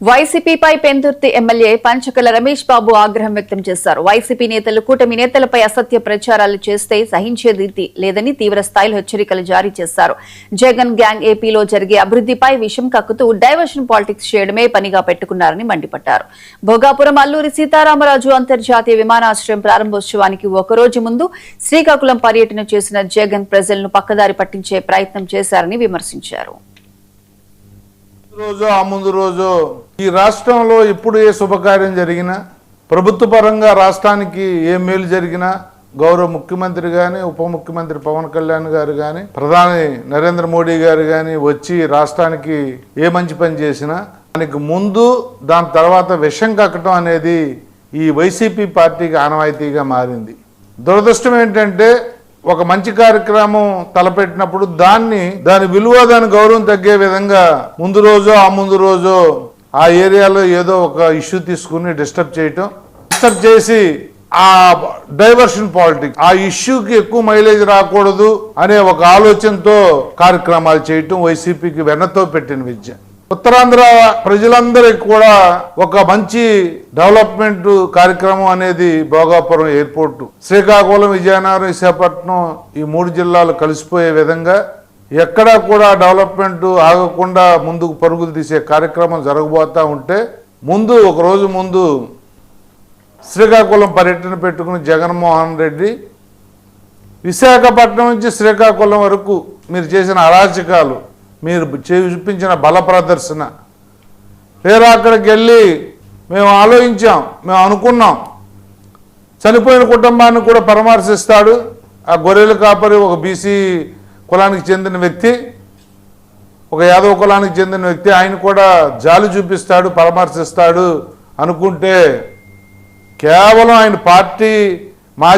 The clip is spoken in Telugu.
వైసీపీపై పెందుర్తి ఎమ్మెల్యే పంచకల రమేష్ బాబు ఆగ్రహం వ్యక్తం చేశారు. వైసీపీ నేతలు కూటమి నేతలపై అసత్య ప్రచారాలు చేస్తే సహించేది లేదని తీవ్ర స్థాయిలో హెచ్చరికలు జారీ చేశారు. జగన్ గ్యాంగ్ ఏపీలో జరిగే అభివృద్ధిపై విషం కక్కుతూ డైవర్షన్ పాలిటిక్స్ చేయడమే పనిగా పెట్టుకున్నారని మండిపడ్డారు. భోగాపురం అల్లూరి సీతారామరాజు అంతర్జాతీయ విమానాశ్రయం ప్రారంభోత్సవానికి ఒకరోజు ముందు శ్రీకాకుళం పర్యటన చేసిన జగన్ ప్రజలను పక్కదారి పట్టించే ప్రయత్నం చేశారని విమర్శించారు. రోజు ఆ ముందు రోజు ఈ రాష్ట్రంలో ఎప్పుడు ఏ శుభకార్యం జరిగినా, ప్రభుత్వ పరంగా రాష్ట్రానికి ఏ మేలు జరిగినా గౌరవ ముఖ్యమంత్రి గాని, ఉప ముఖ్యమంత్రి పవన్ కళ్యాణ్ గారు గాని, ప్రధాని నరేంద్ర మోడీ గారు గాని వచ్చి రాష్ట్రానికి ఏ మంచి పని చేసినా దానికి ముందు దాని తర్వాత విషం కక్కటం అనేది ఈ వైసీపీ పార్టీకి ఆనవాయితీగా మారింది. దురదృష్టం ఏంటంటే ఒక మంచి కార్యక్రమం తలపెట్టినప్పుడు దాని విలువ, దాని గౌరవం తగ్గే విధంగా ముందు రోజు ఆ ముందు రోజు ఆ ఏరియాలో ఏదో ఒక ఇష్యూ తీసుకుని డిస్టర్బ్ చేసి ఆ డైవర్షన్ పాలిటిక్స్, ఆ ఇష్యూకి ఎక్కువ మైలేజ్ రాకూడదు అనే ఒక ఆలోచనతో కార్యక్రమాలు చేయటం వైసీపీకి వెన్నతో పెట్టిన విద్య. ఉత్తరాంధ్ర ప్రజలందరికీ కూడా ఒక మంచి డెవలప్మెంట్ కార్యక్రమం అనేది భోగాపురం ఎయిర్పోర్టు, శ్రీకాకుళం, విజయనగరం, విశాఖపట్నం ఈ 3 జిల్లాలు కలిసిపోయే విధంగా ఎక్కడా కూడా డెవలప్మెంట్ ఆగకుండా ముందుకు పరుగులు తీసే కార్యక్రమం జరగబోతా ఉంటే ఒక రోజు ముందు శ్రీకాకుళం పర్యటన పెట్టుకుని జగన్మోహన్ రెడ్డి విశాఖపట్నం నుంచి శ్రీకాకుళం వరకు మీరు చేసిన అరాచకాలు, మీరు చూపించిన బల ప్రదర్శన, వేరే అక్కడికి వెళ్ళి మేము ఆలోచించాం, మేము అనుకున్నాం చనిపోయిన కుటుంబాన్ని కూడా పరామర్శిస్తాడు. ఆ గొర్రెల కాపరి ఒక బీసీ కులానికి చెందిన వ్యక్తి, ఒక యాదవ కులానికి చెందిన వ్యక్తి, ఆయన కూడా జాలి చూపిస్తాడు, పరామర్శిస్తాడు అనుకుంటే కేవలం ఆయన పార్టీ